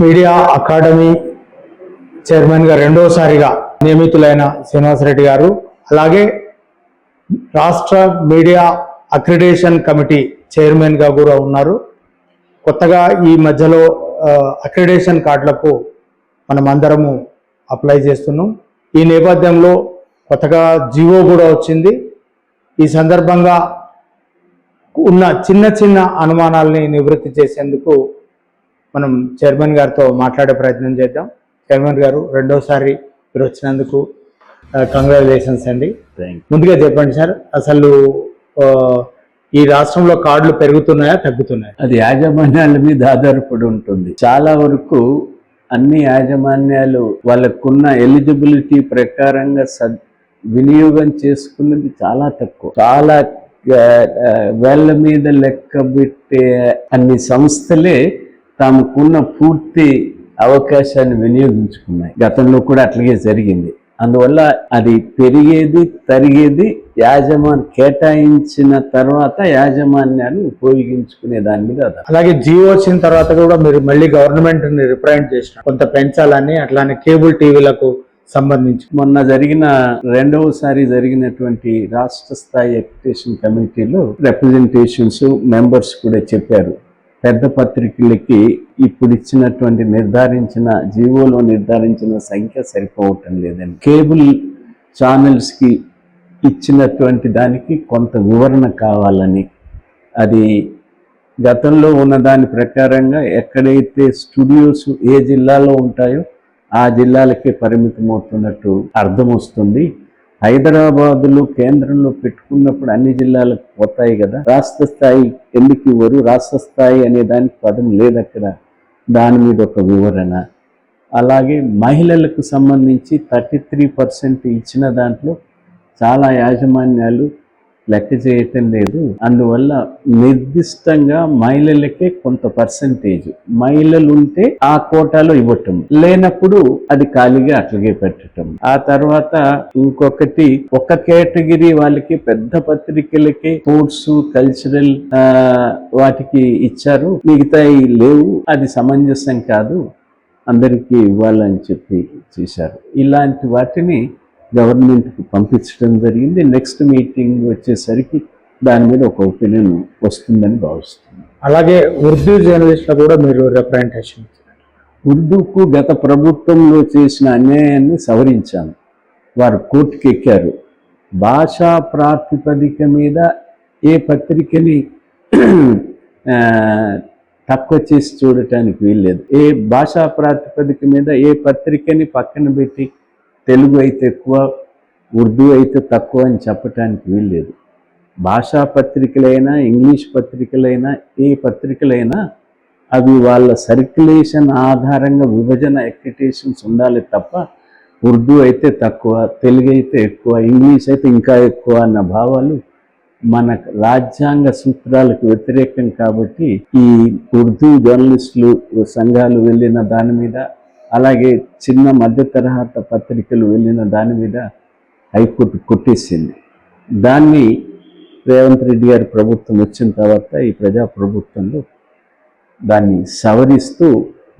Media academy చైర్మన్గా రెండోసారిగా నియమితులైన శ్రీనివాసరెడ్డి గారు, అలాగే రాష్ట్ర మీడియా అక్రిడేషన్ కమిటీ చైర్మన్గా కూడా ఉన్నారు. కొత్తగా ఈ మధ్యలో అక్రిడేషన్ కార్డులకు మనం అందరము అప్లై చేస్తున్నాం. ఈ నేపథ్యంలో కొత్తగా జియో కూడా వచ్చింది. ఈ సందర్భంగా ఉన్న చిన్న చిన్న అనుమానాలని నివృత్తి చేసేందుకు మనం చైర్మన్ గారితో మాట్లాడే ప్రయత్నం చేద్దాం. చైర్మన్ గారు, రెండోసారి మీరు వచ్చినందుకు కంగ్రాచులేషన్స్ అండి. ముందుగా చెప్పండి సార్, అసలు ఈ రాష్ట్రంలో కార్డులు పెరుగుతున్నాయా తగ్గుతున్నాయా? అది యాజమాన్యాల మీద ఆధారపడి ఉంటుంది. చాలా వరకు అన్ని యాజమాన్యాలు వాళ్ళకున్న ఎలిజిబిలిటీ ప్రకారంగా వినియోగం చేసుకున్నది చాలా తక్కువ. చాలా వేళ్ల మీద లెక్క పెట్టే అన్ని సంస్థలే తమకున్న పూర్తి అవకాశాన్ని వినియోగించుకున్నాయి. గతంలో కూడా అట్లాగే జరిగింది. అందువల్ల అది పెరిగేది తరిగేది కేటాయించిన తర్వాత యాజమాన్యాన్ని ఉపయోగించుకునే దాని మీద. అలాగే జియో వచ్చిన తర్వాత కూడా మీరు మళ్ళీ గవర్నమెంట్ ని రిప్రజెంట్ చేసిన కొంత పెంచాలని, అట్లానే కేబుల్ టీవీలకు సంబంధించి మొన్న రెండవసారి జరిగినటువంటి రాష్ట్ర స్థాయి అక్రిడేషన్ కమిటీలో రిప్రజెంటేషన్స్ మెంబర్స్ కూడా చెప్పారు, పెద్ద పత్రికలకి ఇప్పుడు ఇచ్చినటువంటి జీవోలో నిర్ధారించిన సంఖ్య సరిపోవటం లేదని, కేబుల్ ఛానల్స్కి ఇచ్చినటువంటి దానికి కొంత వివరణ కావాలని, అది గతంలో ఉన్న దాని ప్రకారంగా ఎక్కడైతే స్టూడియోస్ ఏ జిల్లాలో ఉంటాయో ఆ జిల్లాలకే పరిమితమవుతున్నట్టు అర్థం వస్తుంది. హైదరాబాదులో కేంద్రంలో పెట్టుకున్నప్పుడు అన్ని జిల్లాలకు పోతాయి కదా, రాష్ట్ర స్థాయి ఎందుకు ఇవ్వరు? రాష్ట్ర స్థాయి అనే దానికి పదం లేదు అక్కడ. దాని మీద ఒక వివరణ. అలాగే మహిళలకు సంబంధించి 33% ఇచ్చిన దాంట్లో చాలా యాజమాన్యాలు లెక్క చేయటం లేదు. అందువల్ల నిర్దిష్టంగా మహిళలకే కొంత పర్సంటేజ్ మహిళలు ఉంటే ఆ కోటాలో ఇవ్వటం, లేనప్పుడు అది ఖాళీగా అట్లాగే పెట్టడం. ఆ తర్వాత ఇంకొకటి, ఒక కేటగిరీ వాళ్ళకి పెద్ద పత్రికలకి స్పోర్ట్స్ కల్చరల్ వాటికి ఇచ్చారు, మిగతా లేవు, అది సమంజసం కాదు, అందరికీ ఇవ్వాలని చెప్పి చేశారు. ఇలాంటి వాటిని గవర్నమెంట్కి పంపించడం జరిగింది. నెక్స్ట్ మీటింగ్ వచ్చేసరికి దాని మీద ఒక ఒపీనియన్ వస్తుందని భావిస్తుంది. అలాగే ఉర్దూ జర్నలిస్టులు కూడా మీరు రిప్రజెంటేషన్ ఉర్దూకు గత ప్రభుత్వంలో చేసిన అన్యాయాన్ని సవరించాను. వారు కోర్టుకి ఎక్కారు. భాషా ప్రాతిపదిక మీద ఏ పత్రికని తక్కువ చేసి చూడటానికి వీల్లేదు. ఏ భాషా ప్రాతిపదిక మీద ఏ పత్రికని పక్కన పెట్టి తెలుగు అయితే ఎక్కువ, ఉర్దూ అయితే తక్కువ అని చెప్పటానికి వీల్లేదు. భాషా పత్రికలైనా, ఇంగ్లీష్ పత్రికలైనా, ఏ పత్రికలైనా అవి వాళ్ళ సర్క్యులేషన్ ఆధారంగా విభజన ఎక్విటేషన్స్ ఉండాలి తప్ప ఉర్దూ అయితే తక్కువ, తెలుగు అయితే ఎక్కువ, ఇంగ్లీష్ అయితే ఇంకా ఎక్కువ అన్న భావాలు మన రాజ్యాంగ సూత్రాలకు వ్యతిరేకం. కాబట్టి ఈ ఉర్దూ జర్నలిస్టులు సంఘాలు వెళ్ళిన దాని మీద, అలాగే చిన్న మధ్య తరహా పత్రికలు వెళ్ళిన దాని మీద హైకోర్టు కొట్టేసింది. దాన్ని రేవంత్ రెడ్డి గారి ప్రభుత్వం వచ్చిన తర్వాత ఈ ప్రజా ప్రభుత్వంలో దాన్ని సవరిస్తూ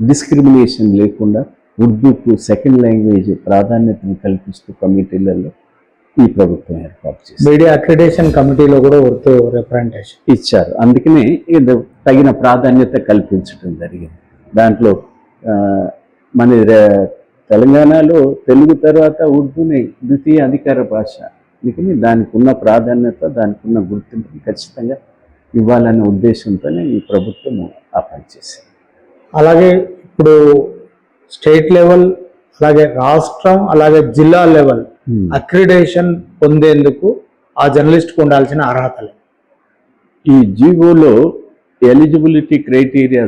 డిస్క్రిమినేషన్ లేకుండా ఉర్దూకు సెకండ్ లాంగ్వేజ్ ప్రాధాన్యతను కల్పిస్తూ కమిటీలలో ఈ ప్రభుత్వం ఏర్పాటు చేసింది. మీడియా అక్రిడేషన్ కమిటీలో కూడా ఉర్దూ రిప్రజెంటేషన్ ఇచ్చారు. అందుకనే తగిన ప్రాధాన్యత కల్పించడం జరిగింది. దాంట్లో మన తెలంగాణలో తెలుగు తర్వాత ఉర్దూని ద్వితీయ అధికార భాష, అందుకని దానికి ఉన్న ప్రాధాన్యత, దానికి ఉన్న గుర్తింపుని ఖచ్చితంగా ఇవ్వాలనే ఉద్దేశంతోనే ఈ ప్రభుత్వం ఆ పనిచేసింది. అలాగే ఇప్పుడు స్టేట్ లెవెల్, అలాగే రాష్ట్రం, అలాగే జిల్లా లెవెల్ అక్రిడేషన్ పొందేందుకు ఆ జర్నలిస్ట్కు ఉండాల్సిన అర్హతలు ఈ జీవోలో ఎలిజిబిలిటీ క్రైటీరియా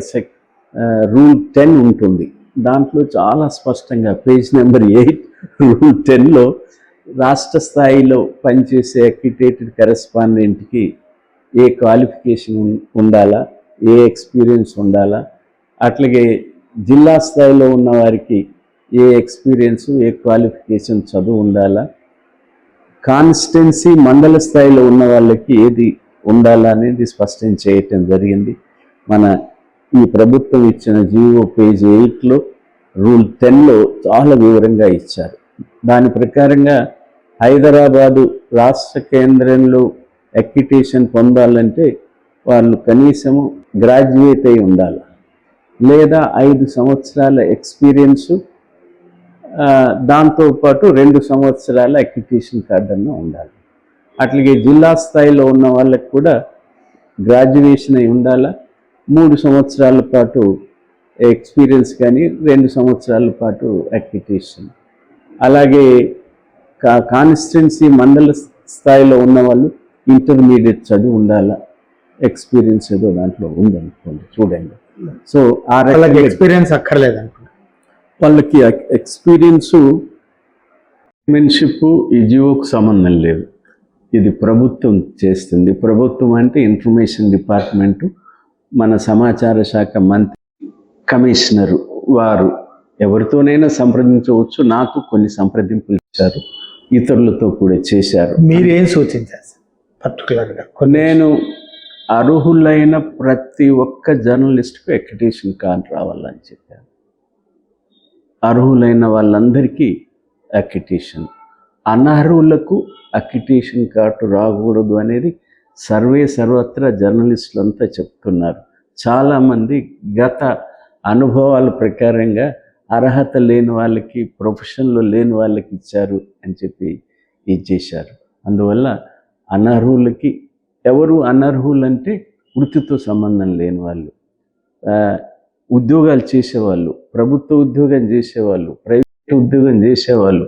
రూల్ 10 ఉంటుంది. దాంట్లో చాలా స్పష్టంగా పేజ్ నెంబర్ 8 రూల్ 10లో రాష్ట్ర స్థాయిలో పనిచేసే అక్రిడేటెడ్ కరెస్పాండెంట్కి ఏ క్వాలిఫికేషన్ ఉండాలా, ఏ ఎక్స్పీరియన్స్ ఉండాలా, అట్లాగే జిల్లా స్థాయిలో ఉన్న వారికి ఏ ఎక్స్పీరియన్స్, ఏ క్వాలిఫికేషన్ చదువు ఉండాలా, కాన్స్టిట్యున్సీ మండల స్థాయిలో ఉన్న వాళ్ళకి ఏది ఉండాలా అనేది స్పష్టం చేయటం జరిగింది. మన ఈ ప్రభుత్వం ఇచ్చిన జీవో పేజ్ 8లో రూల్ 10లో చాలా వివరంగా ఇచ్చారు. దాని ప్రకారంగా హైదరాబాదు రాష్ట్ర కేంద్రంలో అక్రిడిటేషన్ పొందాలంటే వాళ్ళు కనీసము గ్రాడ్యుయేట్ అయి ఉండాలి, లేదా 5 సంవత్సరాల ఎక్స్పీరియన్సు, దాంతోపాటు 2 సంవత్సరాల అక్రిడిటేషన్ కార్డు అన్న ఉండాలి. అట్లాగే జిల్లా స్థాయిలో ఉన్న వాళ్ళకి కూడా గ్రాడ్యుయేషన్ అయి ఉండాలా, 3 సంవత్సరాల పాటు ఎక్స్పీరియన్స్ కానీ 2 సంవత్సరాల పాటు అక్రిడిటేషన్. అలాగే కాన్స్టిట్యున్సీ మండల స్థాయిలో ఉన్న వాళ్ళు ఇంటర్మీడియట్ చదువు ఉండాలా, ఎక్స్పీరియన్స్ ఏదో దాంట్లో ఉందనుకోండి, చూడండి. సో ఆ రకంగా ఎక్స్పీరియన్స్ అక్కర్లేదు అనుకుంటా. వాళ్ళకి ఎక్స్పీరియన్సు మెంబర్షిప్ ఈ జియోకు సంబంధం లేదు, ఇది ప్రభుత్వం చేస్తుంది. ప్రభుత్వం అంటే ఇన్ఫర్మేషన్ డిపార్ట్మెంటు, మన సమాచార శాఖ మంత్రి, కమిషనరు వారు ఎవరితోనైనా సంప్రదించవచ్చు. నాకు కొన్ని సంప్రదింపులు ఇచ్చారు, ఇతరులతో కూడా చేశారు. మీరు ఏం సూచించారు పర్టికులర్గా? నేను అర్హులైన ప్రతి ఒక్క జర్నలిస్ట్కు అక్రిడిటేషన్ కార్డు రావాలని చెప్పాను. అర్హులైన వాళ్ళందరికీ అక్రిడిటేషన్, అనర్హులకు అక్రిడిటేషన్ కార్డు రాకూడదు అనేది సర్వత్రా జర్నలిస్టులంతా చెప్తున్నారు. చాలామంది గత అనుభవాల ప్రకారంగా అర్హత లేని వాళ్ళకి, ప్రొఫెషన్లో లేని వాళ్ళకి ఇచ్చారు అని చెప్పి ఇది చేశారు. అందువల్ల అనర్హులకి, ఎవరు అనర్హులంటే వృత్తితో సంబంధం లేని వాళ్ళు, ఉద్యోగాలు చేసేవాళ్ళు, ప్రభుత్వ ఉద్యోగం చేసేవాళ్ళు, ప్రైవేట్ ఉద్యోగం చేసేవాళ్ళు,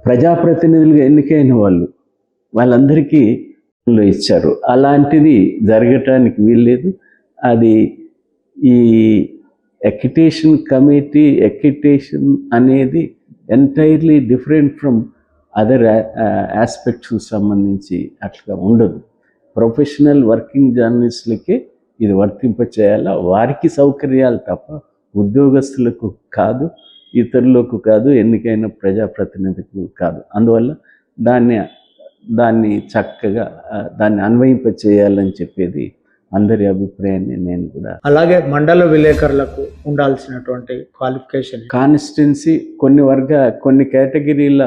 ప్రజాప్రతినిధులుగా ఎన్నికైన వాళ్ళు, వాళ్ళందరికీ ఇచ్చారు. అలాంటిది జరగటానికి వీల్లేదు. అది ఈ అక్రిడిటేషన్ కమిటీ, అక్రిడిటేషన్ అనేది ఎంటైర్లీ డిఫరెంట్ ఫ్రమ్ అదర్ ఆస్పెక్ట్స్కి సంబంధించి అట్లా ఉండదు. ప్రొఫెషనల్ వర్కింగ్ జర్నలిస్టులకే ఇది వర్తింపచేయాలా, వారికి సౌకర్యాలు తప్ప ఉద్యోగస్తులకు కాదు, ఇతరులకు కాదు, ఎన్నికైన ప్రజాప్రతినిధులకు కాదు. అందువల్ల దాన్ని చక్కగా దాన్ని అన్వయింపచేయాలని చెప్పేది అందరి అభిప్రాయాన్ని నేను కూడా. అలాగే మండల విలేకరులకు ఉండాల్సినటువంటి క్వాలిఫికేషన్, కాన్స్టిట్యున్సీ కొన్ని కేటగిరీల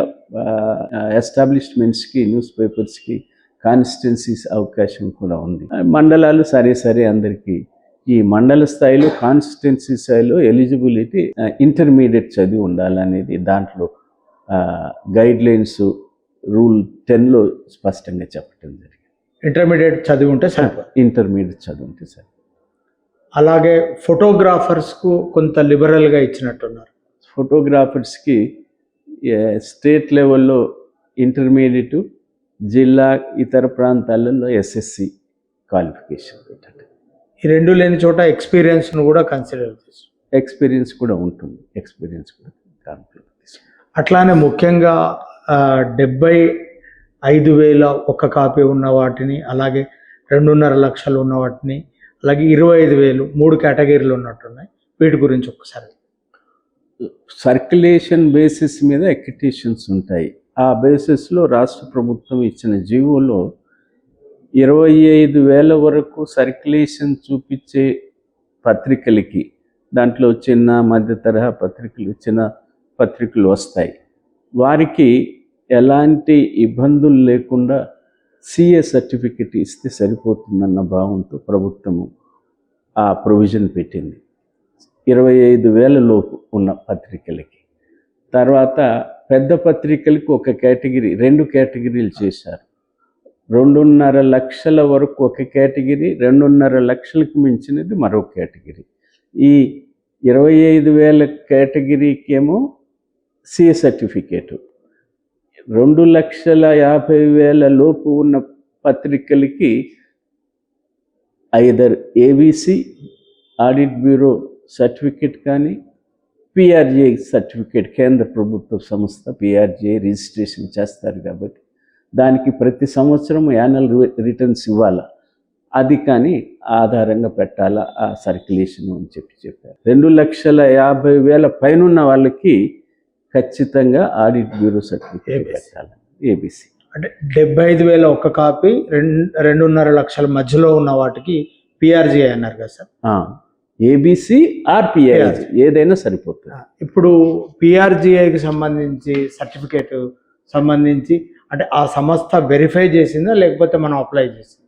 ఎస్టాబ్లిష్మెంట్స్కి, న్యూస్ పేపర్స్కి కాన్స్టిట్యున్సీస్ అవకాశం కూడా ఉంది. మండలాలు సరే అందరికీ ఈ మండల స్థాయిలో, కాన్స్టిట్యున్సీ స్థాయిలో ఎలిజిబిలిటీ ఇంటర్మీడియట్ చదివి ఉండాలనేది దాంట్లో గైడ్లైన్స్ రూల్ 10లో స్పష్టంగా చెప్పడం జరిగింది. ఇంటర్మీడియట్ చదివి ఉంటే సరిపోదు. ఇంటర్మీడియట్ చదువు ఉంటే సరే. అలాగే ఫోటోగ్రాఫర్స్కు కొంత లిబరల్గా ఇచ్చినట్టున్నారు. ఫోటోగ్రాఫర్స్కి స్టేట్ లెవెల్లో ఇంటర్మీడియట్, జిల్లా ఇతర ప్రాంతాలలో ఎస్ఎస్సి క్వాలిఫికేషన్ పెట్టండి. ఈ రెండు లేని చోట ఎక్స్పీరియన్స్ను కూడా కన్సిడర్ చేసి, ఎక్స్పీరియన్స్ కూడా ఉంటుంది, ఎక్స్పీరియన్స్ కూడా కాన్ఫ్లిక్ట్. అట్లానే ముఖ్యంగా 75,000 ఒక్క కాపీ ఉన్న వాటిని, అలాగే 2.5 లక్షలు ఉన్న వాటిని, అలాగే 25,000 3 కేటగిరీలు ఉన్నట్టున్నాయి. వీటి గురించి ఒక్కసారి. సర్క్యులేషన్ బేసిస్ మీద అక్రిడిటేషన్స్ ఉంటాయి. ఆ బేసిస్లో రాష్ట్ర ప్రభుత్వం ఇచ్చిన జీవోలో 25,000 వరకు సర్క్యులేషన్ చూపించే పత్రికలకి, దాంట్లో చిన్న మధ్య తరహా చిన్న పత్రికలు వస్తాయి. వారికి ఎలాంటి ఇబ్బందులు లేకుండా సిఏ సర్టిఫికెట్ ఇస్తే సరిపోతుందన్న భావంతో ప్రభుత్వము ఆ ప్రొవిజన్ పెట్టింది 25,000 లోపు ఉన్న పత్రికలకి. తర్వాత పెద్ద పత్రికలకు ఒక కేటగిరీ, 2 కేటగిరీలు చేశారు. 2.5 లక్షల వరకు ఒక కేటగిరీ, 2.5 లక్షలకు మించినది మరో కేటగిరీ. ఈ 25,000 కేటగిరీకి ఏమో సిఏ సర్టిఫికేటు, 2,50,000 లోపు ఉన్న పత్రికలకి either ABC audit bureau certificate కానీ, పిఆర్జే సర్టిఫికేట్, కేంద్ర ప్రభుత్వ సంస్థ పిఆర్జే రిజిస్ట్రేషన్ చేస్తారు కాబట్టి దానికి ప్రతి సంవత్సరం యాన్యువల్ రిటర్న్స్ ఇవ్వాలా, అది కానీ ఆధారంగా పెట్టాలా ఆ సర్క్యులేషన్ అని చెప్పారు. 2,50,000 పైన ఉన్న వాళ్ళకి ఖచ్చితంగా ఆడిట్ బ్యూరో సర్టిఫికేట్ పెట్టాలి, ఏబీసీ. అంటే 75,000 ఒక్క కాపీ, 2.5 లక్షల మధ్యలో ఉన్న వాటికి పిఆర్జీ అన్నారు కదా సార్. ఏబిసి ఆర్ పిఆర్జీ ఏదైనా సరిపోతుంది. ఇప్పుడు పిఆర్జిఐకి సంబంధించి సర్టిఫికేట్ సంబంధించి అంటే ఆ సంస్థ వెరిఫై చేసిందా లేకపోతే మనం అప్లై చేసిందా?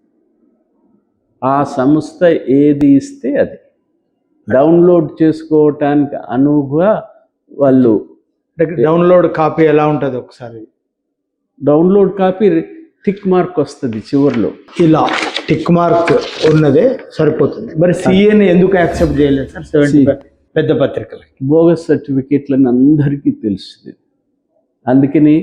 ఆ సంస్థ ఏది ఇస్తే అది డౌన్లోడ్ చేసుకోవటానికి అనువుగా వాళ్ళు డౌన్లోడ్ కాపీ ఎలా ఉంటుంది ఒకసారి? డౌన్లోడ్ కాపీ టిక్ మార్క్ వస్తుంది చివరిలో, ఇలా టిక్ మార్క్ ఉన్నదే సరిపోతుంది. మరి సిఏని ఎందుకు యాక్సెప్ట్ చేయలేదు సార్ 75 పెద్ద పత్రికలకి? బోగస్ సర్టిఫికేట్లని అందరికీ తెలుస్తుంది. అందుకని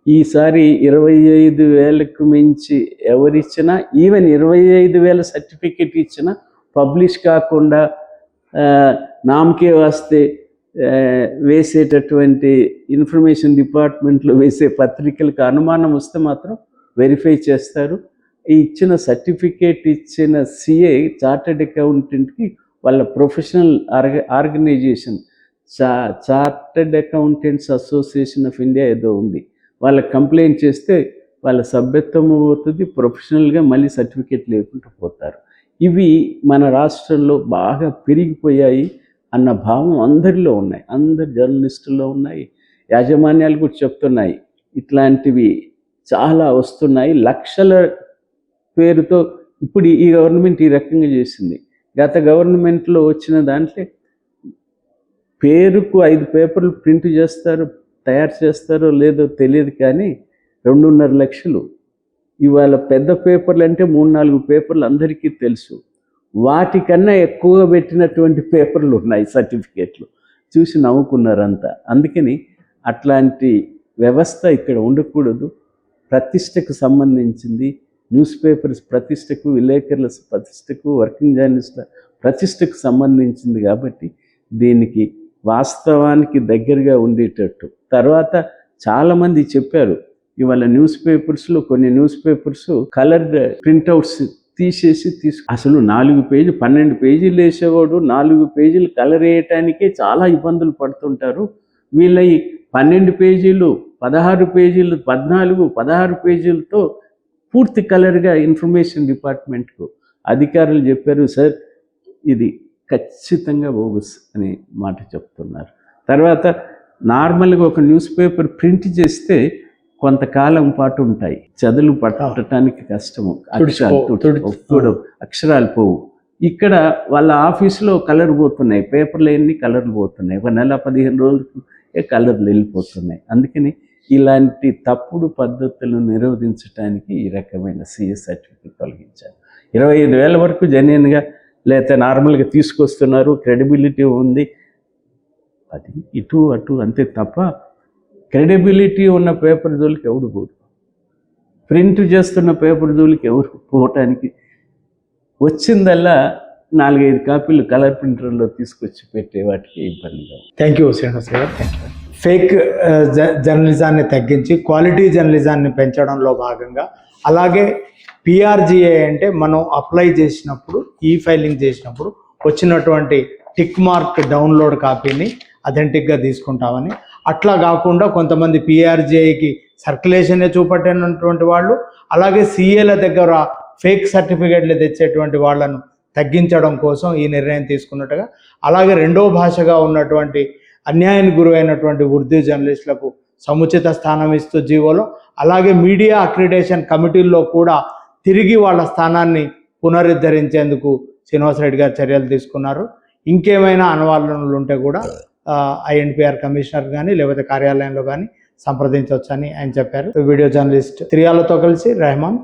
ఈసారి 25,000కు మించి ఎవరిచ్చినా, ఈవెన్ 25,000 సర్టిఫికేట్ ఇచ్చినా పబ్లిష్ కాకుండా నామకే వస్తే వేసేటటువంటి ఇన్ఫర్మేషన్ డిపార్ట్మెంట్లో వేసే పత్రికలకు అనుమానం వస్తే మాత్రం వెరిఫై చేస్తారు. ఈ ఇచ్చిన సర్టిఫికేట్ ఇచ్చిన సిఏ చార్టెడ్ అకౌంటెంట్కి వాళ్ళ professional organisation chartered accountants association of India ఏదో ఉంది, వాళ్ళకి కంప్లైంట్ చేస్తే వాళ్ళ సభ్యత్వం అవుతుంది, ప్రొఫెషనల్గా మళ్ళీ సర్టిఫికేట్ లేకుండా పోతారు. ఇవి మన రాష్ట్రంలో బాగా పెరిగిపోయాయి అన్న భావం అందరిలో ఉన్నాయి, అందరు జర్నలిస్టుల్లో ఉన్నాయి, యాజమాన్యాలు కూడా చెప్తున్నాయి. ఇట్లాంటివి చాలా వస్తున్నాయి. లక్షల పేరుతో ఇప్పుడు ఈ గవర్నమెంట్ ఈ రకంగా చేసింది. గత గవర్నమెంట్లో వచ్చిన దాంట్లో పేరుకు 5 పేపర్లు ప్రింట్ చేస్తారు, తయారు చేస్తారో లేదో తెలియదు, కానీ 2.5 లక్షలు. ఇవాళ పెద్ద పేపర్లు అంటే 3-4 పేపర్లు అందరికీ తెలుసు. వాటికన్నా ఎక్కువగా పెట్టినటువంటి పేపర్లు ఉన్నాయి సర్టిఫికేట్లు. చూసి నవ్వుకున్నారంతా. అందుకని అట్లాంటి వ్యవస్థ ఇక్కడ ఉండకూడదు. ప్రతిష్టకు సంబంధించింది, న్యూస్ పేపర్స్ ప్రతిష్టకు, విలేకరుల ప్రతిష్టకు, వర్కింగ్ జర్నలిస్టుల ప్రతిష్టకు సంబంధించింది. కాబట్టి దీనికి వాస్తవానికి దగ్గరగా ఉండేటట్టు. తర్వాత చాలామంది చెప్పారు, ఇవాళ న్యూస్ పేపర్స్లో కొన్ని న్యూస్ పేపర్స్ కలర్డ్ ప్రింట్అవుట్స్ తీసేసి అసలు 4 పేజీలు 12 పేజీలు వేసేవాడు 4 పేజీలు కలర్ వేయటానికే చాలా ఇబ్బందులు పడుతుంటారు. వీళ్ళ 12 పేజీలు 16 పేజీలు 14-16 పేజీలతో పూర్తి కలర్గా ఇన్ఫర్మేషన్ డిపార్ట్మెంట్కు అధికారులు చెప్పారు, సార్ ఇది ఖచ్చితంగా బోగస్ అనే మాట చెప్తున్నారు. తర్వాత నార్మల్గా ఒక న్యూస్ పేపర్ ప్రింట్ చేస్తే కొంతకాలం పాటు ఉంటాయి, చదువులు పట్టడానికి కష్టము, అక్షరాలు పోవు. ఇక్కడ వాళ్ళ ఆఫీసులో కలర్ పోతున్నాయి, పేపర్లు ఎన్ని కలర్లు పోతున్నాయి, 1 నెల 15 రోజులకు కలర్లు వెళ్ళిపోతున్నాయి. అందుకని ఇలాంటి తప్పుడు పద్ధతులను నిరోధించడానికి ఈ రకమైన సిఎస్ సర్టిఫికేట్ తొలగించారు. 25,000 వరకు జెన్యున్గా లేకపోతే నార్మల్గా తీసుకొస్తున్నారు, క్రెడిబిలిటీ ఉంది, అది ఇటు అటు అంతే తప్ప క్రెడిబిలిటీ ఉన్న పేపర్ జోలికి ఎవడు పోదు. ప్రింట్ చేస్తున్న పేపర్ జోలికి ఎవరు పోవటానికి వచ్చిందల్లా 4-5 కాపీలు కలర్ ప్రింటర్లో తీసుకొచ్చి పెట్టే వాటికి ఇబ్బందిగా. థ్యాంక్ యూ శ్రీనివాస్ గారు. ఫేక్ జర్నలిజాన్ని తగ్గించి క్వాలిటీ జర్నలిజాన్ని పెంచడంలో భాగంగా, అలాగే పిఆర్జిఏ అంటే మనం అప్లై చేసినప్పుడు, ఈ ఫైలింగ్ చేసినప్పుడు వచ్చినటువంటి టిక్ మార్క్ డౌన్లోడ్ కాపీని అథెంటిక్గా తీసుకుంటామని, అట్లా కాకుండా కొంతమంది పిఆర్జిఐకి సర్క్యులేషనే చూపట్టినటువంటి వాళ్ళు, అలాగే సిఏల దగ్గర ఫేక్ సర్టిఫికేట్లు తెచ్చేటువంటి వాళ్ళను తగ్గించడం కోసం ఈ నిర్ణయం తీసుకున్నట్టుగా, అలాగే రెండో భాషగా ఉన్నటువంటి అన్యాయానికి గురైనటువంటి ఉర్దూ జర్నలిస్టులకు సముచిత స్థానం ఇస్తూ జీవోలో, అలాగే మీడియా అక్రిడేషన్ కమిటీల్లో కూడా తిరిగి వాళ్ళ స్థానాన్ని పునరుద్ధరించేందుకు శ్రీనివాసరెడ్డి గారు చర్యలు తీసుకున్నారు. ఇంకేమైనా అనువాదనలు ఉంటే కూడా ఐఎన్పిఆర్ కమిషనర్ కానీ లేకపోతే కార్యాలయంలో కానీ సంప్రదించవచ్చని ఆయన చెప్పారు. వీడియో జర్నలిస్ట్ త్రియాలతో కలిసి రెహమాన్.